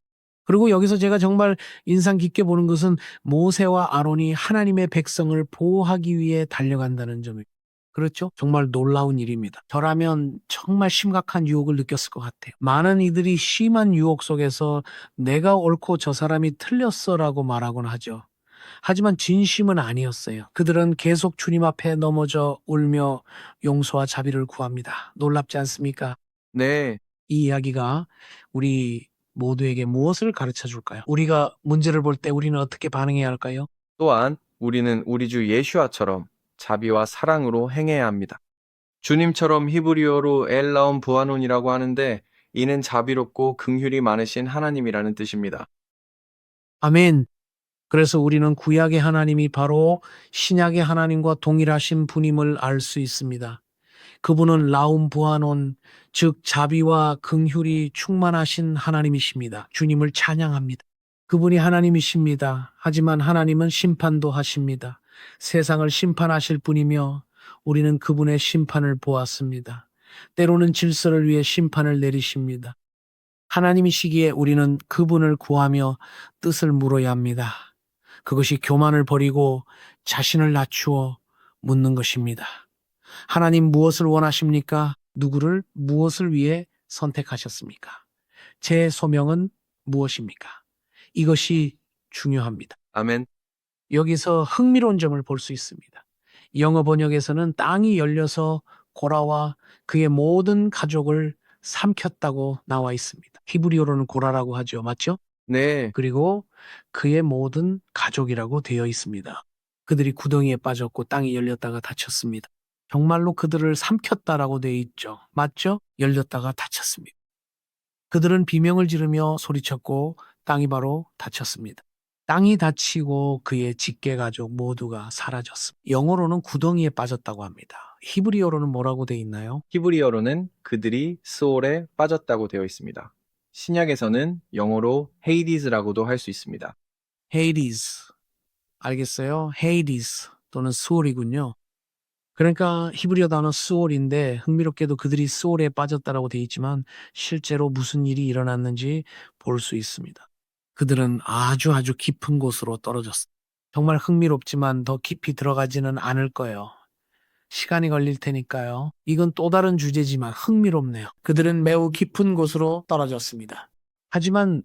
B: 그리고 여기서 제가 정말 인상 깊게 보는 것은 모세와 아론이 하나님의 백성을 보호하기 위해 달려간다는 점입니다. 그렇죠? 정말 놀라운 일입니다. 저라면 정말 심각한 유혹을 느꼈을 것 같아요. 많은 이들이 심한 유혹 속에서 내가 옳고 저 사람이 틀렸어라고 말하곤 하죠. 하지만 진심은 아니었어요. 그들은 계속 주님 앞에 넘어져 울며 용서와 자비를 구합니다. 놀랍지 않습니까?
C: 네,
B: 이 이야기가 우리 모두에게 무엇을 가르쳐 줄까요? 우리가 문제를 볼 때 우리는 어떻게 반응해야 할까요?
C: 또한 우리는 우리 주 예슈아처럼 자비와 사랑으로 행해야 합니다. 주님처럼 히브리어로 엘라온 부아논이라고 하는데 이는 자비롭고 긍휼이 많으신 하나님이라는 뜻입니다.
B: 아멘. 그래서 우리는 구약의 하나님이 바로 신약의 하나님과 동일하신 분임을 알 수 있습니다. 그분은 라움 부아논, 즉 자비와 긍휼이 충만하신 하나님이십니다. 주님을 찬양합니다. 그분이 하나님이십니다. 하지만 하나님은 심판도 하십니다. 세상을 심판하실 분이며 우리는 그분의 심판을 보았습니다. 때로는 질서를 위해 심판을 내리십니다. 하나님이시기에 우리는 그분을 구하며 뜻을 물어야 합니다. 그것이 교만을 버리고 자신을 낮추어 묻는 것입니다. 하나님 무엇을 원하십니까? 누구를 무엇을 위해 선택하셨습니까? 제 소명은 무엇입니까? 이것이 중요합니다.
C: 아멘.
B: 여기서 흥미로운 점을 볼 수 있습니다. 영어 번역에서는 땅이 열려서 고라와 그의 모든 가족을 삼켰다고 나와 있습니다. 히브리어로는 고라라고 하죠. 맞죠?
C: 네,
B: 그리고 그의 모든 가족이라고 되어 있습니다. 그들이 구덩이에 빠졌고 땅이 열렸다가 닫혔습니다. 정말로 그들을 삼켰다라고 되어 있죠. 맞죠? 열렸다가 닫혔습니다. 그들은 비명을 지르며 소리쳤고 땅이 바로 닫혔습니다. 땅이 닫히고 그의 직계 가족 모두가 사라졌습니다. 영어로는 구덩이에 빠졌다고 합니다. 히브리어로는 뭐라고 되어 있나요?
C: 히브리어로는 그들이 스올에 빠졌다고 되어 있습니다. 신약에서는 영어로 헤이디즈라고도 할 수 있습니다.
B: 헤이디스. 알겠어요? 헤이디스 또는 스올이군요. 그러니까 히브리어 단어 스올인데 흥미롭게도 그들이 스올에 빠졌다라고 되어 있지만 실제로 무슨 일이 일어났는지 볼 수 있습니다. 그들은 아주 깊은 곳으로 떨어졌습니다. 정말 흥미롭지만 더 깊이 들어가지는 않을 거예요. 시간이 걸릴 테니까요. 이건 또 다른 주제지만 흥미롭네요. 그들은 매우 깊은 곳으로 떨어졌습니다. 하지만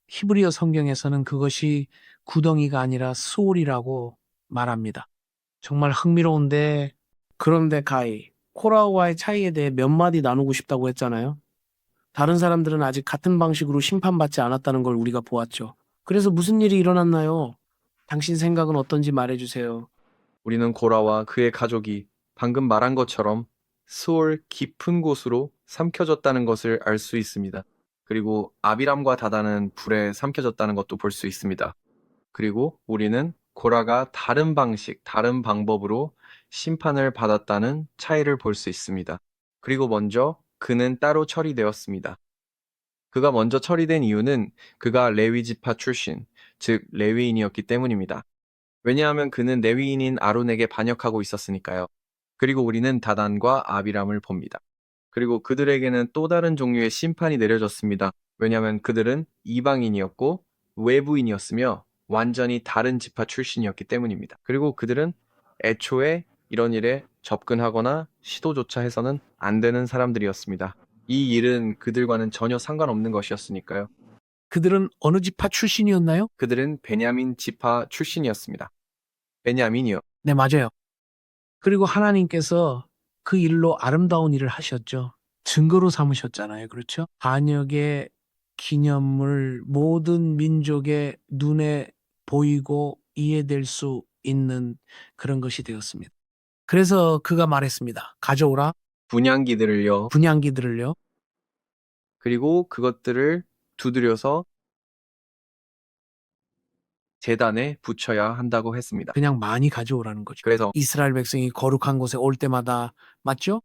B: 히브리어 성경에서는 그것이 구덩이가 아니라 스올이라고 말합니다. 정말 흥미로운데 그런데 가히 코라와의 차이에 대해 몇 마디 나누고 싶다고 했잖아요. 다른 사람들은 아직 같은 방식으로 심판받지 않았다는 걸 우리가 보았죠. 그래서 무슨 일이 일어났나요? 당신 생각은 어떤지 말해주세요.
C: 우리는 고라와 그의 가족이 방금 말한 것처럼 스올 깊은 곳으로 삼켜졌다는 것을 알 수 있습니다. 그리고 아비람과 다다는 불에 삼켜졌다는 것도 볼 수 있습니다. 그리고 우리는 고라가 다른 방식, 다른 방법으로 심판을 받았다는 차이를 볼 수 있습니다. 그리고 먼저 그는 따로 처리되었습니다. 그가 먼저 처리된 이유는 그가 레위 지파 출신, 즉 레위인이었기 때문입니다. 왜냐하면 그는 레위인인 아론에게 반역하고 있었으니까요. 그리고 우리는 다단과 아비람을 봅니다. 그리고 그들에게는 또 다른 종류의 심판이 내려졌습니다. 왜냐하면 그들은 이방인이었고 외부인이었으며 완전히 다른 지파 출신이었기 때문입니다. 그리고 그들은 애초에 이런 일에 접근하거나 시도조차 해서는 안 되는 사람들이었습니다. 이 일은 그들과는 전혀 상관없는 것이었으니까요.
B: 그들은 어느 지파 출신이었나요?
C: 그들은 베냐민 지파 출신이었습니다. 베냐민이요.
B: 네, 맞아요. 그리고 하나님께서 그 일로 아름다운 일을 하셨죠. 증거로 삼으셨잖아요. 그렇죠? 반역의 기념물 모든 민족의 눈에 보이고 이해될 수 있는 그런 것이 되었습니다. 그래서 그가 말했습니다. 가져오라.
C: 분향기들을요.
B: 분향기들을요.
C: 그리고 그것들을 두드려서 제단에 붙여야 한다고 했습니다.
B: 그냥 많이 가져오라는 거죠.
C: 그래서
B: 이스라엘 백성이 거룩한 곳에 올 때마다 맞죠?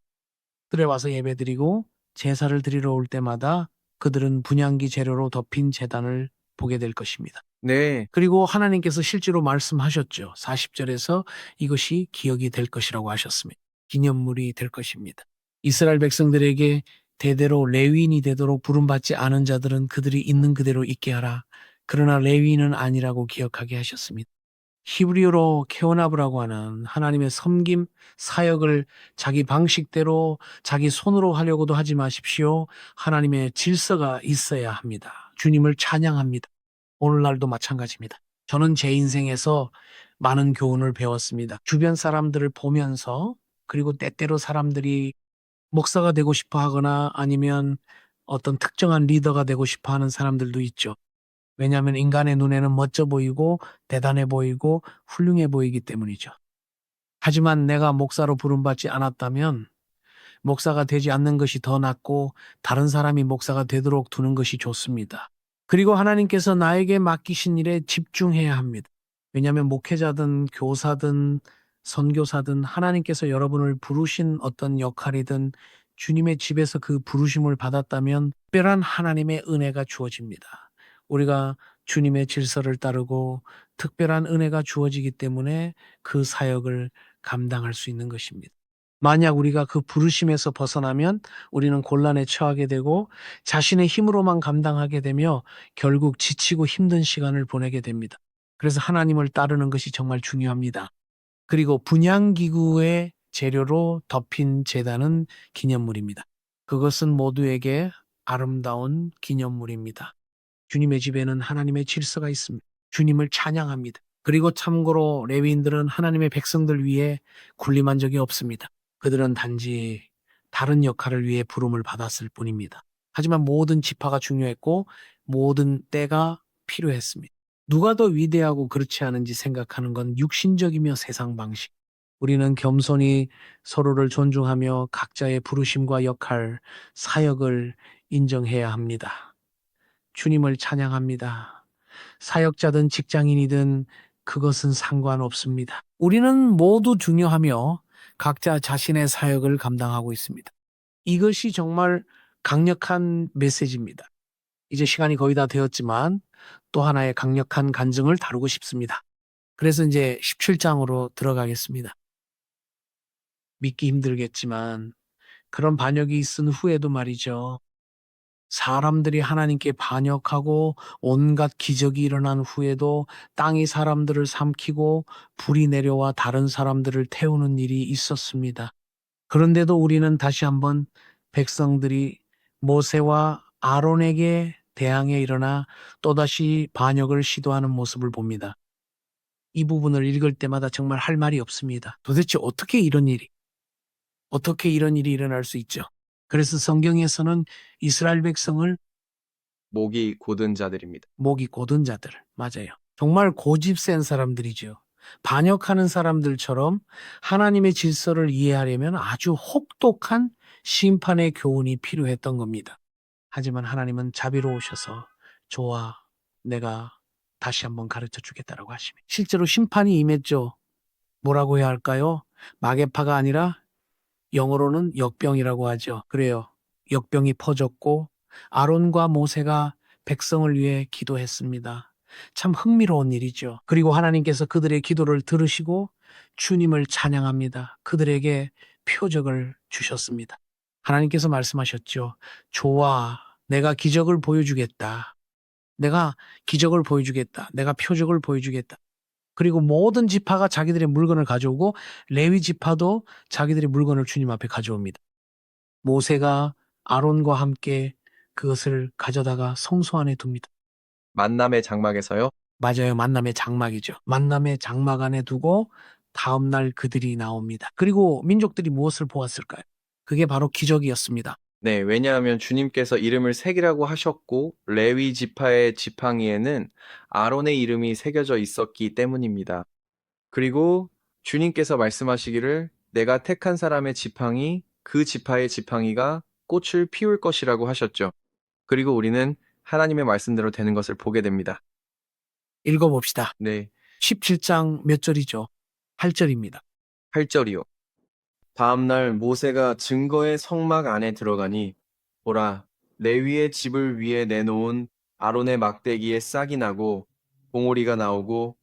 B: 들에 와서 예배드리고 제사를 드리러 올 때마다 그들은 분향기 재료로 덮인 제단을 보게 될 것입니다.
C: 네,
B: 그리고 하나님께서 실제로 말씀하셨죠. 40절에서 이것이 기억이 될 것이라고 하셨습니다. 기념물이 될 것입니다. 이스라엘 백성들에게 대대로 레위인이 되도록 부름받지 않은 자들은 그들이 있는 그대로 있게 하라. 그러나 레위인은 아니라고 기억하게 하셨습니다. 히브리어로 케오나브라고 하는 하나님의 섬김 사역을 자기 방식대로 자기 손으로 하려고도 하지 마십시오. 하나님의 질서가 있어야 합니다. 주님을 찬양합니다. 오늘날도 마찬가지입니다. 저는 제 인생에서 많은 교훈을 배웠습니다. 주변 사람들을 보면서 그리고 때때로 사람들이 목사가 되고 싶어 하거나 아니면 어떤 특정한 리더가 되고 싶어 하는 사람들도 있죠. 왜냐하면 인간의 눈에는 멋져 보이고 대단해 보이고 훌륭해 보이기 때문이죠. 하지만 내가 목사로 부름받지 않았다면 목사가 되지 않는 것이 더 낫고 다른 사람이 목사가 되도록 두는 것이 좋습니다. 그리고 하나님께서 나에게 맡기신 일에 집중해야 합니다. 왜냐하면 목회자든 교사든 선교사든 하나님께서 여러분을 부르신 어떤 역할이든 주님의 집에서 그 부르심을 받았다면 특별한 하나님의 은혜가 주어집니다. 우리가 주님의 질서를 따르고 특별한 은혜가 주어지기 때문에 그 사역을 감당할 수 있는 것입니다. 만약 우리가 그 부르심에서 벗어나면 우리는 곤란에 처하게 되고 자신의 힘으로만 감당하게 되며 결국 지치고 힘든 시간을 보내게 됩니다. 그래서 하나님을 따르는 것이 정말 중요합니다. 그리고 분향기구의 재료로 덮인 제단은 기념물입니다. 그것은 모두에게 아름다운 기념물입니다. 주님의 집에는 하나님의 질서가 있습니다. 주님을 찬양합니다. 그리고 참고로 레위인들은 하나님의 백성들 위해 군림한 적이 없습니다. 그들은 단지 다른 역할을 위해 부름을 받았을 뿐입니다. 하지만 모든 지파가 중요했고 모든 때가 필요했습니다. 누가 더 위대하고 그렇지 않은지 생각하는 건 육신적이며 세상 방식. 우리는 겸손히 서로를 존중하며 각자의 부르심과 역할, 사역을 인정해야 합니다. 주님을 찬양합니다. 사역자든 직장인이든 그것은 상관없습니다. 우리는 모두 중요하며 각자 자신의 사역을 감당하고 있습니다. 이것이 정말 강력한 메시지입니다. 이제 시간이 거의 다 되었지만 또 하나의 강력한 간증을 다루고 싶습니다. 그래서 이제 17장으로 들어가겠습니다. 믿기 힘들겠지만 그런 반역이 있은 후에도 말이죠. 사람들이 하나님께 반역하고 온갖 기적이 일어난 후에도 땅이 사람들을 삼키고 불이 내려와 다른 사람들을 태우는 일이 있었습니다. 그런데도 우리는 다시 한번 백성들이 모세와 아론에게 대항해 일어나 또다시 반역을 시도하는 모습을 봅니다. 이 부분을 읽을 때마다 정말 할 말이 없습니다. 도대체 어떻게 이런 일이 일어날 수 있죠? 그래서 성경에서는 이스라엘 백성을
C: 목이 곧은 자들입니다.
B: 목이 곧은 자들, 맞아요. 정말 고집 센 사람들이죠. 반역하는 사람들처럼 하나님의 질서를 이해하려면 아주 혹독한 심판의 교훈이 필요했던 겁니다. 하지만 하나님은 자비로우셔서 좋아, 내가 다시 한번 가르쳐 주겠다라고 하십니다. 실제로 심판이 임했죠. 뭐라고 해야 할까요? 마개파가 아니라 영어로는 역병이라고 하죠. 그래요. 역병이 퍼졌고 아론과 모세가 백성을 위해 기도했습니다. 참 흥미로운 일이죠. 그리고 하나님께서 그들의 기도를 들으시고 주님을 찬양합니다. 그들에게 표적을 주셨습니다. 하나님께서 말씀하셨죠. 좋아, 내가 기적을 보여주겠다. 내가 기적을 보여주겠다. 내가 표적을 보여주겠다. 그리고 모든 지파가 자기들의 물건을 가져오고 레위 지파도 자기들의 물건을 주님 앞에 가져옵니다. 모세가 아론과 함께 그것을 가져다가 성소 안에 둡니다.
C: 만남의 장막에서요.
B: 맞아요. 만남의 장막이죠. 만남의 장막 안에 두고 다음 날 그들이 나옵니다. 그리고 민족들이 무엇을 보았을까요? 그게 바로 기적이었습니다.
C: 네, 왜냐하면 주님께서 이름을 새기라고 하셨고 레위 지파의 지팡이에는 아론의 이름이 새겨져 있었기 때문입니다. 그리고 주님께서 말씀하시기를 내가 택한 사람의 지팡이, 그 지파의 지팡이가 꽃을 피울 것이라고 하셨죠. 그리고 우리는 하나님의 말씀대로 되는 것을 보게 됩니다.
B: 읽어봅시다.
C: 네,
B: 17장 몇 절이죠? 8절입니다.
C: 8절이요. 다음날 모세가 증거의 성막 안에 들어가니 보라, 레위의 집을 위에 내놓은 아론의 막대기에 싹이 나고 봉오리가 나오고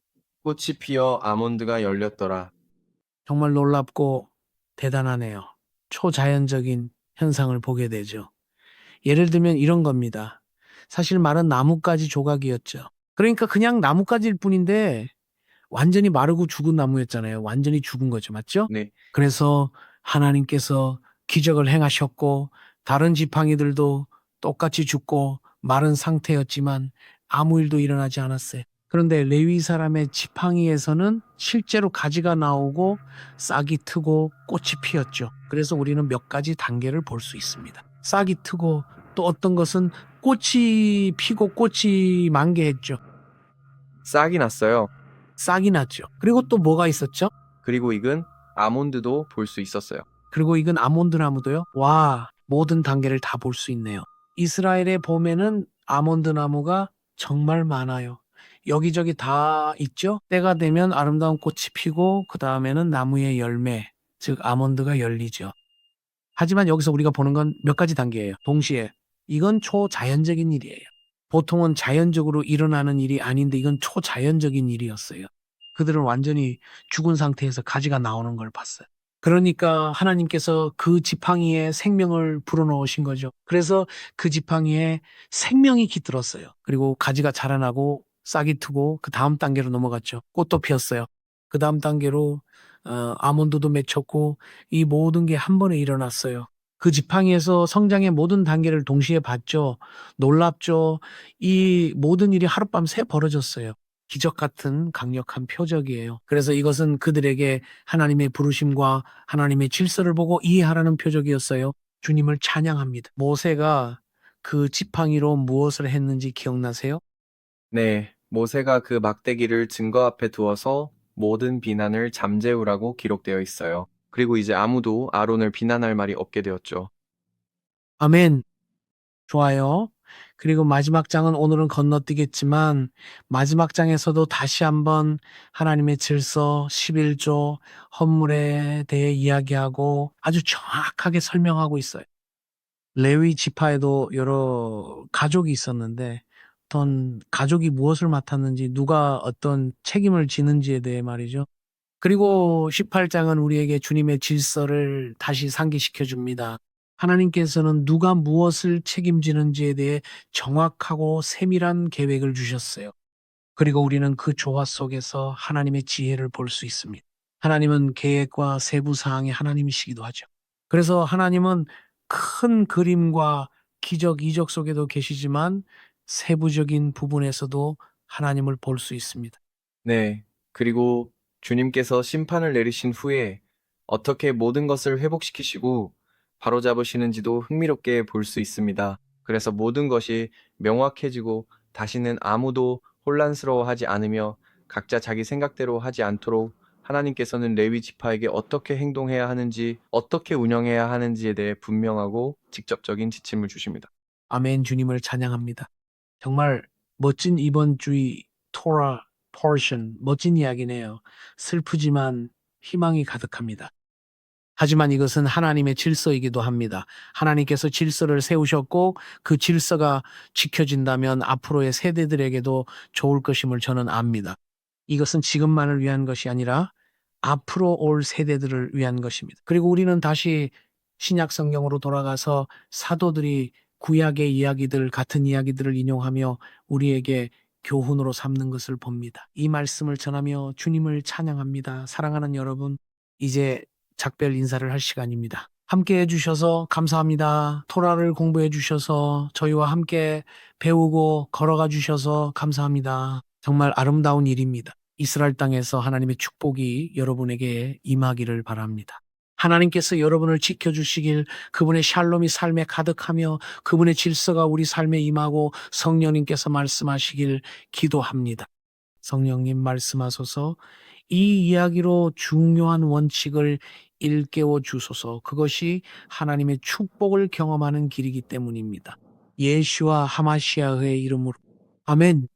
C: 꽃이 피어 아몬드가 열렸더라.
B: 정말 놀랍고 대단하네요. 초자연적인 현상을 보게 되죠. 예를 들면 이런 겁니다. 사실 말은 나뭇가지 조각이었죠. 그러니까 그냥 나뭇가지일 뿐인데 완전히 마르고 죽은 나무였잖아요. 완전히 죽은 거죠. 맞죠?
C: 네,
B: 그래서 하나님께서 기적을 행하셨고 다른 지팡이들도 똑같이 죽고 마른 상태였지만 아무 일도 일어나지 않았어요. 그런데 레위 사람의 지팡이에서는 실제로 가지가 나오고 싹이 트고 꽃이 피었죠. 그래서 우리는 몇 가지 단계를 볼 수 있습니다. 싹이 트고 또 어떤 것은 꽃이 피고 꽃이 만개했죠.
C: 싹이 났어요.
B: 싹이 났죠. 그리고 또 뭐가 있었죠?
C: 그리고 익은 아몬드도 볼 수 있었어요.
B: 그리고 이건 아몬드 나무도요. 와, 모든 단계를 다 볼 수 있네요. 이스라엘에 보면은 아몬드 나무가 정말 많아요. 여기저기 다 있죠. 때가 되면 아름다운 꽃이 피고 그 다음에는 나무의 열매, 즉 아몬드가 열리죠. 하지만 여기서 우리가 보는 건 몇 가지 단계예요. 동시에 이건 초자연적인 일이에요. 보통은 자연적으로 일어나는 일이 아닌데 이건 초자연적인 일이었어요. 그들은 완전히 죽은 상태에서 가지가 나오는 걸 봤어요. 그러니까 하나님께서 그 지팡이에 생명을 불어넣으신 거죠. 그래서 그 지팡이에 생명이 깃들었어요. 그리고 가지가 자라나고 싹이 트고 그 다음 단계로 넘어갔죠. 꽃도 피었어요. 그 다음 단계로 아몬드도 맺혔고 이 모든 게 한 번에 일어났어요. 그 지팡이에서 성장의 모든 단계를 동시에 봤죠. 놀랍죠. 이 모든 일이 하룻밤새 벌어졌어요. 기적 같은 강력한 표적이에요. 그래서 이것은 그들에게 하나님의 부르심과 하나님의 질서를 보고 이해하라는 표적이었어요. 주님을 찬양합니다. 모세가 그 지팡이로 무엇을 했는지 기억나세요?
C: 네, 모세가 그 막대기를 증거 앞에 두어서 모든 비난을 잠재우라고 기록되어 있어요. 그리고 이제 아무도 아론을 비난할 말이 없게 되었죠.
B: 아멘. 좋아요. 그리고 마지막 장은 오늘은 건너뛰겠지만 마지막 장에서도 다시 한번 하나님의 질서, 11조, 헌물에 대해 이야기하고 아주 정확하게 설명하고 있어요. 레위 지파에도 여러 가족이 있었는데 어떤 가족이 무엇을 맡았는지 누가 어떤 책임을 지는지에 대해 말이죠. 그리고 18장은 우리에게 주님의 질서를 다시 상기시켜 줍니다. 하나님께서는 누가 무엇을 책임지는지에 대해 정확하고 세밀한 계획을 주셨어요. 그리고 우리는 그 조화 속에서 하나님의 지혜를 볼 수 있습니다. 하나님은 계획과 세부 사항의 하나님이시기도 하죠. 그래서 하나님은 큰 그림과 기적, 이적 속에도 계시지만 세부적인 부분에서도 하나님을 볼 수 있습니다.
C: 네, 그리고 주님께서 심판을 내리신 후에 어떻게 모든 것을 회복시키시고 바로잡으시는지도 흥미롭게 볼 수 있습니다. 그래서 모든 것이 명확해지고 다시는 아무도 혼란스러워하지 않으며 각자 자기 생각대로 하지 않도록 하나님께서는 레위 지파에게 어떻게 행동해야 하는지, 어떻게 운영해야 하는지에 대해 분명하고 직접적인 지침을 주십니다.
B: 아멘. 주님을 찬양합니다. 정말 멋진 이번 주의 토라 포션, 멋진 이야기네요. 슬프지만 희망이 가득합니다. 하지만 이것은 하나님의 질서이기도 합니다. 하나님께서 질서를 세우셨고 그 질서가 지켜진다면 앞으로의 세대들에게도 좋을 것임을 저는 압니다. 이것은 지금만을 위한 것이 아니라 앞으로 올 세대들을 위한 것입니다. 그리고 우리는 다시 신약 성경으로 돌아가서 사도들이 구약의 이야기들, 같은 이야기들을 인용하며 우리에게 교훈으로 삼는 것을 봅니다. 이 말씀을 전하며 주님을 찬양합니다. 사랑하는 여러분, 이제 작별 인사를 할 시간입니다. 함께 해주셔서 감사합니다. 토라를 공부해 주셔서 저희와 함께 배우고 걸어가 주셔서 감사합니다. 정말 아름다운 일입니다. 이스라엘 땅에서 하나님의 축복이 여러분에게 임하기를 바랍니다. 하나님께서 여러분을 지켜주시길, 그분의 샬롬이 삶에 가득하며 그분의 질서가 우리 삶에 임하고 성령님께서 말씀하시길 기도합니다. 성령님 말씀하소서. 이 이야기로 중요한 원칙을 일깨워 주소서. 그것이 하나님의 축복을 경험하는 길이기 때문입니다. 예슈와 하마시아의 이름으로 아멘.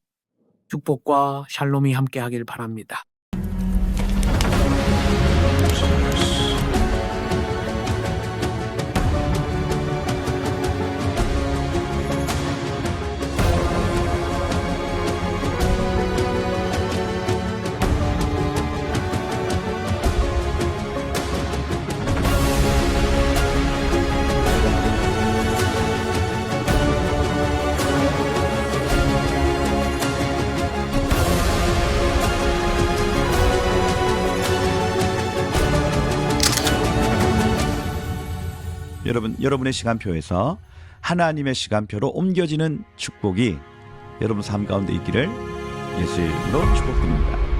B: 축복과 샬롬이 함께하길 바랍니다.
E: 여러분의 시간표에서 하나님의 시간표로 옮겨지는 축복이 여러분 삶 가운데 있기를 예수의 이름으로 축복드립니다.